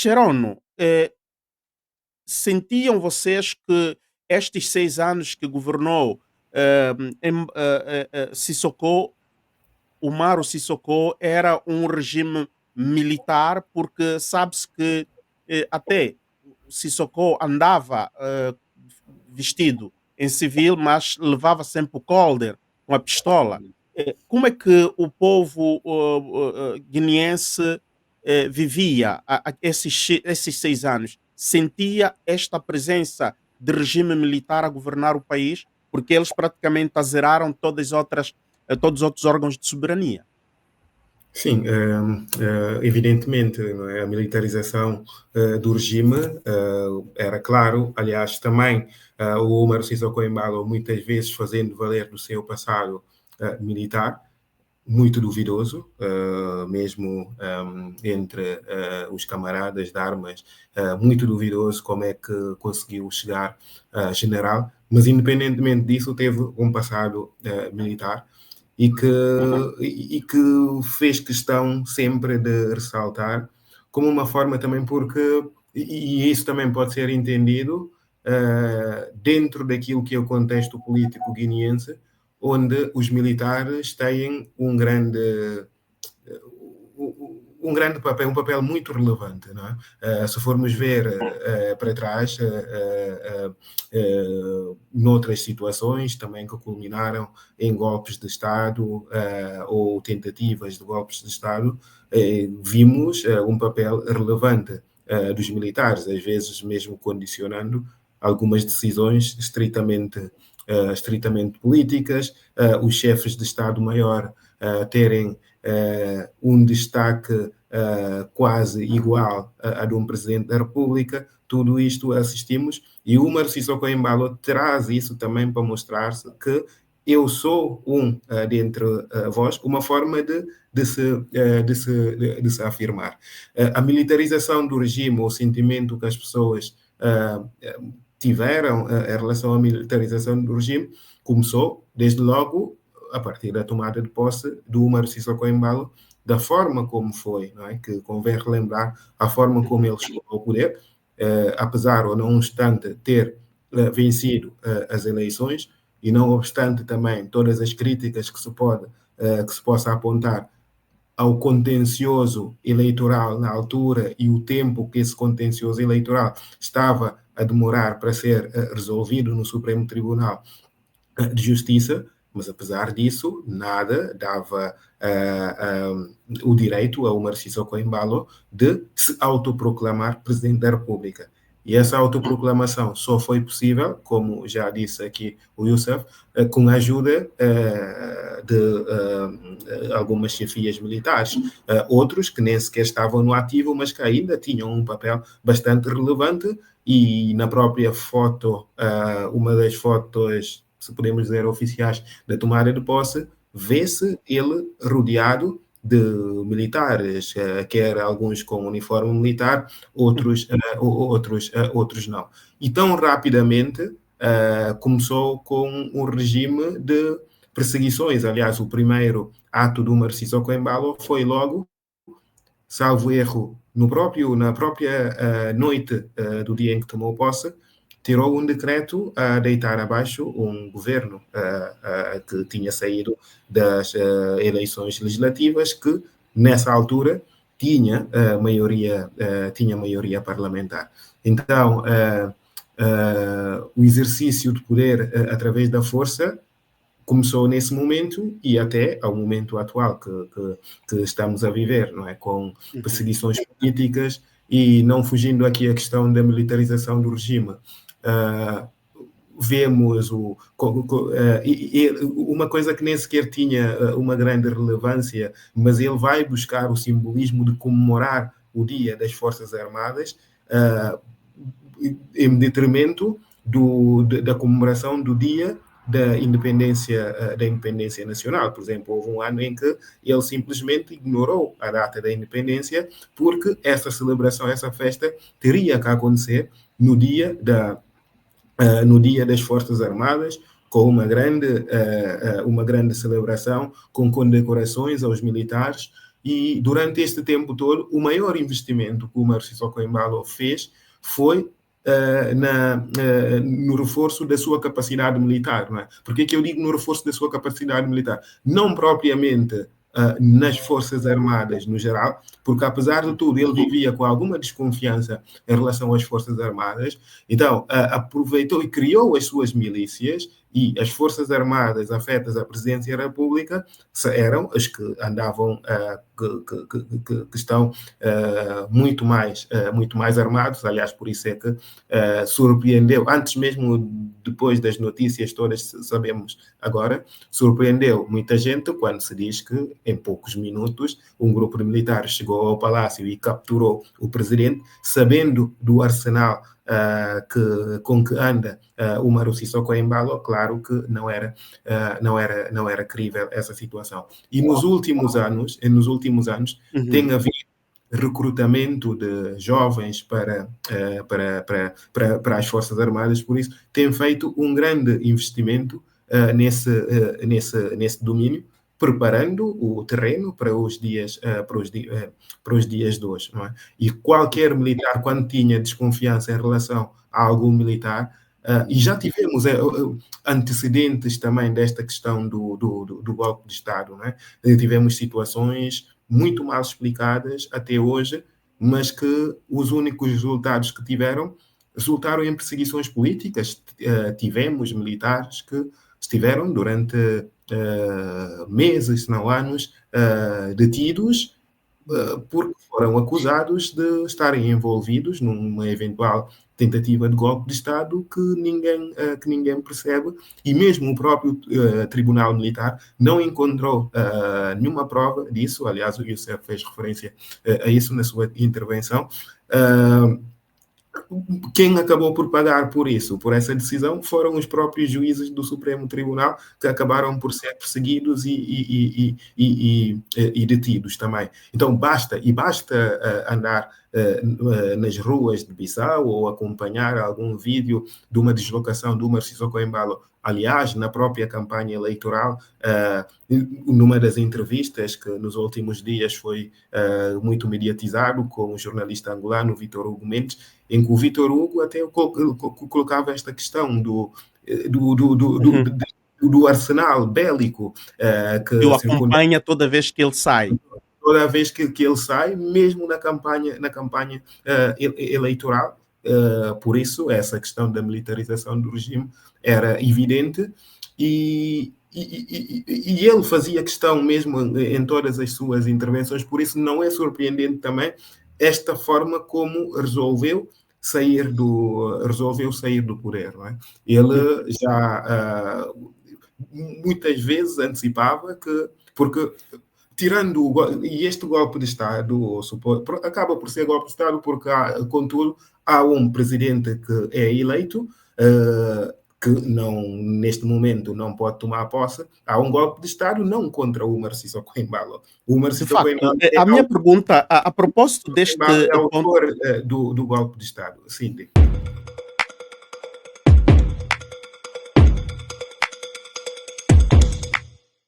Cherono, sentiam vocês que estes 6 anos que governou Sissoko, Umaro Sissoko, era um regime militar, porque sabe-se que até Sissoko andava vestido em civil, mas levava sempre o colder com a pistola. Como é que o povo guineense vivia esses 6 anos? Sentia esta presença de regime militar a governar o país? Porque eles praticamente azeraram todos os outros órgãos de soberania. Sim, evidentemente, não é? A militarização do regime era claro. Aliás, também o Umaro Sissoko Embalo muitas vezes fazendo valer do seu passado militar, muito duvidoso, mesmo entre os camaradas de armas, muito duvidoso como é que conseguiu chegar a general, mas independentemente disso teve um passado militar e que fez questão sempre de ressaltar como uma forma também porque, e isso também pode ser entendido dentro daquilo que é o contexto político guineense, onde os militares têm um grande papel, um papel muito relevante. Não é? Se formos ver para trás, noutras situações também que culminaram em golpes de Estado ou tentativas de golpes de Estado, vimos um papel relevante dos militares, às vezes mesmo condicionando algumas decisões estritamente políticas, os chefes de Estado-Maior terem um destaque quase igual a de um Presidente da República. Tudo isto assistimos, e o Umaro Sissoko Embalo traz isso também para mostrar-se que eu sou dentre vós, uma forma de se afirmar. A militarização do regime, o sentimento que as pessoas tiveram em relação à militarização do regime, começou, desde logo, a partir da tomada de posse do Umaro Sissoko Embalo, da forma como foi, não é? Que convém relembrar a forma como ele chegou ao poder, apesar ou não obstante ter vencido as eleições, e não obstante também todas as críticas que se possa apontar ao contencioso eleitoral na altura e o tempo que esse contencioso eleitoral estava a demorar para ser resolvido no Supremo Tribunal de Justiça, mas apesar disso, nada dava o direito a Umaro Sissoko Embalo de se autoproclamar Presidente da República. E essa autoproclamação só foi possível, como já disse aqui o Youssef, com a ajuda de algumas chefias militares. Outros que nem sequer estavam no ativo, mas que ainda tinham um papel bastante relevante, e na própria foto, uma das fotos, se podemos dizer, oficiais da tomada de posse, vê-se ele rodeado de militares, quer alguns com uniforme militar, outros não. E tão rapidamente começou com um regime de perseguições. Aliás, o primeiro ato do Umaro Sissoko Embalo foi logo, salvo erro, na própria noite do dia em que tomou posse, tirou um decreto a deitar abaixo um governo que tinha saído das eleições legislativas, que nessa altura tinha maioria parlamentar. Então, o exercício de poder através da força começou nesse momento e até ao momento atual que estamos a viver, não é? Com perseguições políticas e não fugindo aqui a questão da militarização do regime. Vemos uma coisa que nem sequer tinha uma grande relevância, mas ele vai buscar o simbolismo de comemorar o Dia das Forças Armadas em detrimento da comemoração do Dia da independência nacional. Por exemplo, houve um ano em que ele simplesmente ignorou a data da independência, porque essa celebração, essa festa, teria que acontecer no dia das Forças Armadas, com uma grande celebração, com condecorações aos militares, e durante este tempo todo, o maior investimento que o Umaro Sissoko Embalo fez foi no reforço da sua capacidade militar. Não é? Por que eu digo no reforço da sua capacidade militar? Não propriamente nas Forças Armadas no geral, porque apesar de tudo ele vivia com alguma desconfiança em relação às Forças Armadas, então aproveitou e criou as suas milícias e as Forças Armadas afetas à Presidência da República eram as que andavam, que estão muito mais armados, aliás, por isso é que surpreendeu, antes mesmo, depois das notícias todas sabemos agora, surpreendeu muita gente quando se diz que em poucos minutos um grupo de militares chegou ao palácio e capturou o presidente, sabendo do arsenal com que anda o Umaro Sissoko Embalo, claro que não era crível essa situação. E nos últimos anos tem havido recrutamento de jovens para as Forças Armadas, por isso tem feito um grande investimento nesse domínio, preparando o terreno para os dias de hoje. Não é? E qualquer militar, quando tinha desconfiança em relação a algum militar, e já tivemos antecedentes também desta questão do golpe de Estado. Não é? Tivemos situações muito mal explicadas até hoje, mas que os únicos resultados que resultaram em perseguições políticas. Tivemos militares que estiveram durante meses, se não anos, detidos porque foram acusados de estarem envolvidos numa eventual tentativa de golpe de Estado que ninguém percebe, e mesmo o próprio Tribunal Militar não encontrou nenhuma prova disso. Aliás, o Youssef fez referência a isso na sua intervenção. Quem acabou por pagar por essa decisão, foram os próprios juízes do Supremo Tribunal, que acabaram por ser perseguidos e detidos também. Então, basta andar nas ruas de Bissau ou acompanhar algum vídeo de uma deslocação do Umaro Sissoko Embalo. Aliás, na própria campanha eleitoral, numa das entrevistas que nos últimos dias foi muito mediatizado com o jornalista angolano Vítor Hugo Mendes, em que o Vítor Hugo até colocava esta questão do arsenal bélico que o acompanha toda vez que ele sai. Toda vez que ele sai, mesmo na campanha eleitoral. Por isso, essa questão da militarização do regime era evidente e ele fazia questão mesmo em todas as suas intervenções, por isso não é surpreendente também esta forma como resolveu sair do poder. Não é? Ele já muitas vezes antecipava que, porque e este golpe de Estado acaba por ser golpe de Estado porque, contudo, há um presidente que é eleito, que neste momento não pode tomar posse. Há um golpe de Estado não contra o Umaro Sissoko Embalo. De facto, a minha pergunta, a propósito deste é autor do golpe de Estado. Sim,